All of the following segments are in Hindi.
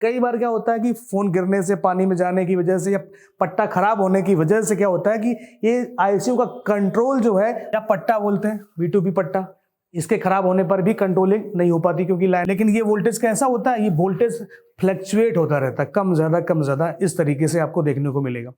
कई बार क्या होता है कि फ़ोन गिरने से, पानी में जाने की वजह से या पट्टा खराब होने की वजह से क्या होता है कि ये आईसीयू का कंट्रोल जो है, या पट्टा बोलते हैं V2B पट्टा, इसके खराब होने पर भी कंट्रोलिंग नहीं हो पाती क्योंकि लाइन, लेकिन ये वोल्टेज कैसा होता है, ये वोल्टेज फ्लक्चुएट होता रहता है, कम ज़्यादा इस तरीके से आपको देखने को मिलेगा।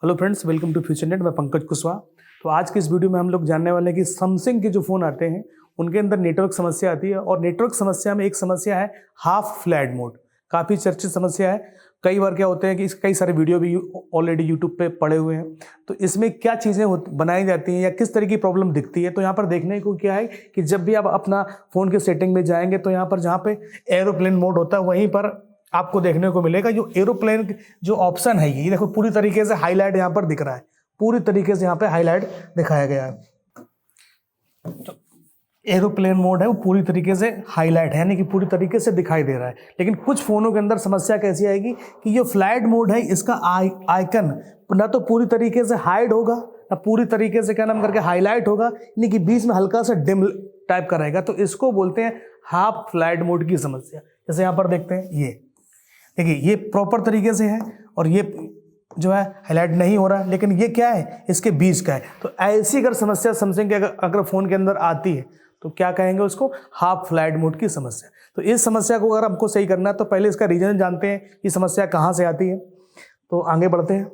Hello friends, welcome to Future Net. मैं पंकज कुशवाहा। तो आज की इस वीडियो में हम लोग जानने वाले हैं कि सैमसंग के जो फ़ोन आते हैं उनके अंदर नेटवर्क समस्या आती है, और नेटवर्क समस्या में एक समस्या है हाफ फ्लैट मोड। काफ़ी चर्चित समस्या है। कई बार क्या होते हैं कि कई सारे वीडियो भी ऑलरेडी यूट्यूब पे पड़े हुए हैं। तो इसमें क्या चीज़ें बनाई जाती हैं या किस तरह की प्रॉब्लम दिखती है, तो यहाँ पर देखने को क्या है कि जब भी आप अपना फ़ोन के सेटिंग में जाएंगे तो यहाँ पर जहाँ पे एरोप्लेन मोड होता है वहीं पर आपको देखने को मिलेगा जो एरोप्लेन जो ऑप्शन है, ये देखो पूरी तरीके से हाईलाइट यहाँ पर दिख रहा है, पूरी तरीके से यहाँ पे हाईलाइट दिखाया गया है। तो एरोप्लेन मोड है वो पूरी तरीके से हाईलाइट है, यानी कि पूरी तरीके से दिखाई दे रहा है। लेकिन कुछ फ़ोनों के अंदर समस्या कैसी आएगी कि जो फ्लाइट मोड है इसका आइकन ना तो पूरी तरीके से हाइड होगा, ना पूरी तरीके से क्या नाम करके हाईलाइट होगा, यानी कि बीच में हल्का सा डिम टाइप का रहेगा। तो इसको बोलते हैं हाफ फ्लाइट मोड की समस्या। जैसे यहाँ पर देखते हैं, ये देखिए ये प्रॉपर तरीके से है और ये जो है हाईलाइट नहीं हो रहा है, लेकिन ये क्या है, इसके बीच का है। तो ऐसी अगर समस्या सैमसंग के अगर फ़ोन के अंदर आती है तो क्या कहेंगे उसको, हाफ फ्लाइट मोड की समस्या। तो इस समस्या को अगर हमको सही करना है तो पहले इसका रीजन जानते हैं कि समस्या कहाँ से आती है। तो आगे बढ़ते हैं।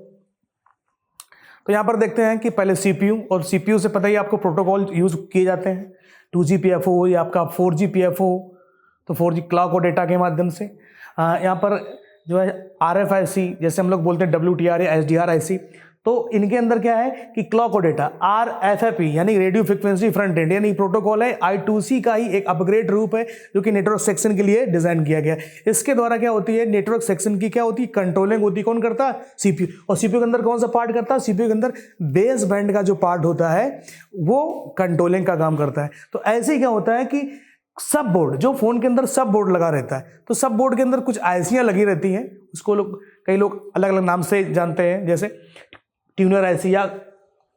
तो यहाँ पर देखते हैं कि पहले CPU, और CPU से पता ही आपको प्रोटोकॉल यूज़ किए जाते हैं, 2GPFO या आपका 4GPFO, तो 4G क्लॉक और डेटा के माध्यम से। यहाँ पर जो है RFIC, जैसे हम लोग बोलते हैं WTR या SDRIC, तो इनके अंदर क्या है कि क्लॉक और डेटा RFFE यानी रेडियो फ्रिक्वेंसी फ्रंट एंड, यानी प्रोटोकॉल है I2C का ही एक अपग्रेड रूप है जो कि नेटवर्क सेक्शन के लिए डिजाइन किया गया है। इसके द्वारा क्या होती है, नेटवर्क सेक्शन की क्या होती है, कंट्रोलिंग होती है। कौन करता है, CPU। और CPU के अंदर कौन सा पार्ट करता है, CPU के अंदर बेस बैंड का जो पार्ट होता है वो कंट्रोलिंग का काम करता है। तो ऐसे ही क्या होता है कि सब बोर्ड, जो फोन के अंदर सब बोर्ड लगा रहता है, तो सब बोर्ड के अंदर कुछ आईसियां लगी रहती हैं, उसको कई लोग अलग अलग नाम से जानते हैं, जैसे ट्यूनर आईसी या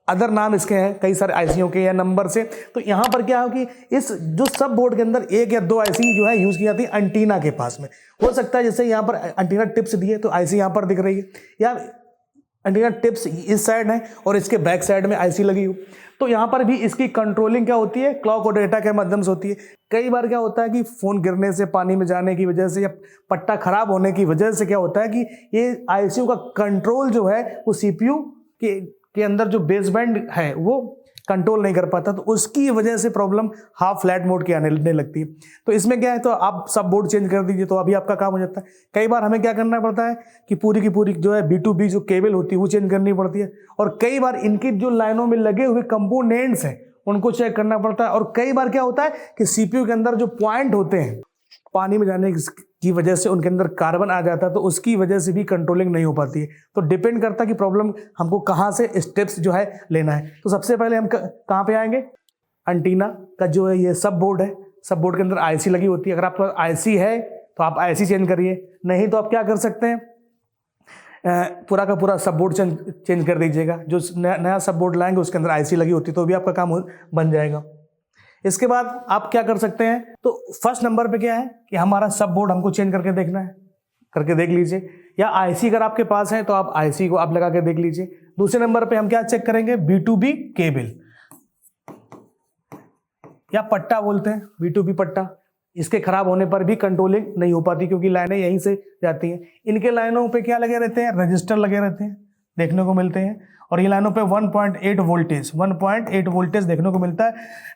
अदर नाम इसके हैं कई सारे आईसियों के या नंबर से। तो यहाँ पर क्या है कि इस जो सब बोर्ड के अंदर एक या दो आईसी जो है यूज की जाती है एंटीना के पास में। हो सकता है जैसे यहाँ पर एंटीना टिप्स दिए तो आईसी यहाँ पर दिख रही है, या एंटीना टिप्स इस साइड है और इसके बैक साइड में आईसी लगी हो। तो यहाँ पर भी इसकी कंट्रोलिंग क्या होती है, क्लॉक और डेटा के माध्यम से होती है। कई बार क्या होता है कि फ़ोन गिरने से, पानी में जाने की वजह से या पट्टा खराब होने की वजह से क्या होता है कि ये आईसीयू का कंट्रोल जो है वो CPU के अंदर जो बेस बैंड है वो कंट्रोल नहीं कर पाता, तो उसकी वजह से प्रॉब्लम हाफ फ्लैट मोड की आने लगती है। तो इसमें क्या है, तो आप सब बोर्ड चेंज कर दीजिए तो अभी आपका काम हो जाता है। कई बार हमें क्या करना पड़ता है कि पूरी की पूरी जो है B2B जो केबल होती है वो चेंज करनी पड़ती है, और कई बार इनकी जो लाइनों में लगे हुए कंपोनेंट्स हैं उनको चेक करना पड़ता है। और कई बार क्या होता है कि CPU के अंदर जो पॉइंट होते हैं, पानी में जाने की वजह से उनके अंदर कार्बन आ जाता है, तो उसकी वजह से भी कंट्रोलिंग नहीं हो पाती है। तो डिपेंड करता है कि प्रॉब्लम हमको कहाँ से स्टेप्स जो है लेना है। तो सबसे पहले हम कहाँ पे आएंगे, एंटीना का जो है ये सब बोर्ड है, सब बोर्ड के अंदर आईसी लगी होती है। अगर आपका आईसी है तो आप आईसी चेंज करिए, नहीं तो आप क्या कर सकते हैं, पूरा का पूरा सब बोर्ड चेंज कर दीजिएगा। जो नया सब बोर्ड लाएंगे उसके अंदर आईसी लगी होती है, तो भी आपका काम बन जाएगा। इसके बाद आप क्या कर सकते हैं, तो फर्स्ट नंबर पे क्या है कि हमारा सब बोर्ड हमको चेंज करके देखना है, करके देख लीजिए, या आईसी अगर आपके पास है तो आप आईसी को आप लगा के देख लीजिए। दूसरे नंबर पे हम क्या चेक करेंगे, B2B केबल या पट्टा बोलते हैं, B2B पट्टा, इसके खराब होने पर भी कंट्रोलिंग नहीं हो पाती क्योंकि लाइनें यहीं से जाती हैं। इनके लाइनों पे क्या लगे रहते हैं, रजिस्टर लगे रहते हैं, देखने को मिलते हैं, और ये लाइनों पे 1.8 वोल्टेज देखने को मिलता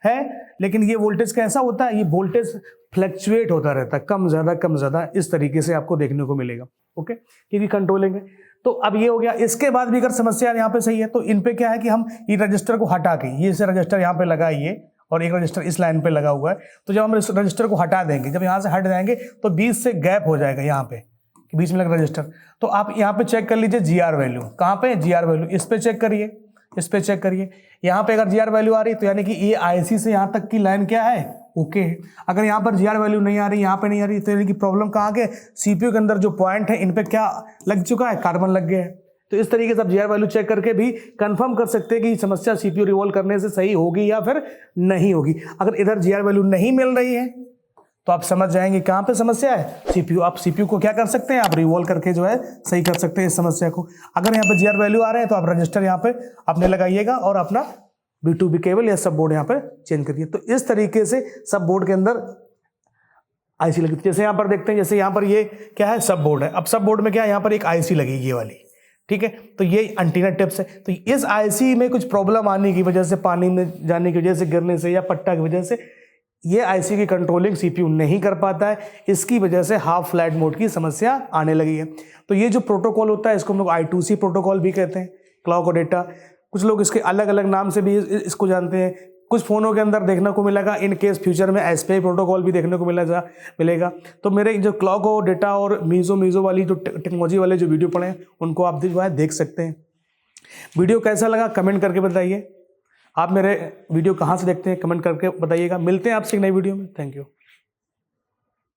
है। लेकिन ये वोल्टेज कैसा होता है, ये वोल्टेज फ्लक्चुएट होता रहता है, कम ज़्यादा इस तरीके से आपको देखने को मिलेगा। ओके, क्योंकि कंट्रोलिंग है। तो अब ये हो गया। इसके बाद भी अगर समस्या यहाँ पे सही है तो इन पे क्या है कि हम ये रजिस्टर को हटा के, ये से रजिस्टर यहाँ पे लगाइए और एक रजिस्टर इस लाइन पे लगा हुआ है, तो जब हम इस रजिस्टर को हटा देंगे, जब यहाँ से हट जाएंगे तो बीच से गैप हो जाएगा, यहाँ पे बीच में लगा रजिस्टर। तो आप यहाँ पे चेक कर लीजिए GR वैल्यू, कहाँ पे GR वैल्यू, इस पे चेक करिए, इस पे चेक करिए। यहाँ पे अगर GR वैल्यू आ रही तो यानी कि ये आईसी से यहाँ तक की लाइन क्या है, ओके है। अगर यहाँ पर GR वैल्यू नहीं आ रही, यहाँ पे नहीं आ रही, तो यानी कि प्रॉब्लम कहाँ के, CPU के अंदर जो पॉइंट है इन पे क्या लग चुका है, कार्बन लग गया है। तो इस तरीके से आप जीआर वैल्यू चेक करके भी कंफर्म कर सकते हैं कि समस्या सीपीयू रिवॉल्व करने से सही होगी या फिर नहीं होगी। अगर इधर जीआर वैल्यू नहीं मिल रही है तो आप समझ जाएंगे कहाँ पे समस्या है, सीपीयू। आप सीपीयू को क्या कर सकते हैं, आप रिवॉल्व करके जो है सही कर सकते हैं इस समस्या को। अगर यहाँ पे जीआर वैल्यू आ रहे हैं तो आप रजिस्टर यहाँ पे अपने लगाइएगा और अपना B2B केबल या सब बोर्ड यहाँ पे चेंज करिए। तो इस तरीके से सब बोर्ड के अंदर आईसी लगी। जैसे यहाँ पर देखते हैं, जैसे यहाँ पर ये क्या है, सब बोर्ड है। अब सब बोर्ड में क्या है, यहाँ पर एक आईसी लगेगी ये वाली, ठीक है। तो ये एंटीना टिप्स है। तो इस आईसी में कुछ प्रॉब्लम आने की वजह से, पानी में जाने की वजह से, गिरने से या पट्टा की वजह से ये आईसी की कंट्रोलिंग सीपीयू नहीं कर पाता है। इसकी वजह से हाफ फ्लैट मोड की समस्या आने लगी है। तो ये जो प्रोटोकॉल होता है इसको हम लोग I2C प्रोटोकॉल भी कहते हैं, क्लॉक और डेटा। कुछ लोग इसके अलग अलग नाम से भी इसको जानते हैं। कुछ फ़ोनों के अंदर देखने को मिलेगा, इन केस फ्यूचर में SPI प्रोटोकॉल भी देखने को मिलेगा। तो मेरे जो क्लॉक और डेटा और मीज़ो वाली जो टेक्नोलॉजी वाले जो वीडियो पड़े हैं उनको आप जो है देख सकते हैं। वीडियो कैसा लगा कमेंट करके बताइए। आप मेरे वीडियो कहाँ से देखते हैं कमेंट करके बताइएगा। मिलते हैं आपसे एक नई वीडियो में। Thank you.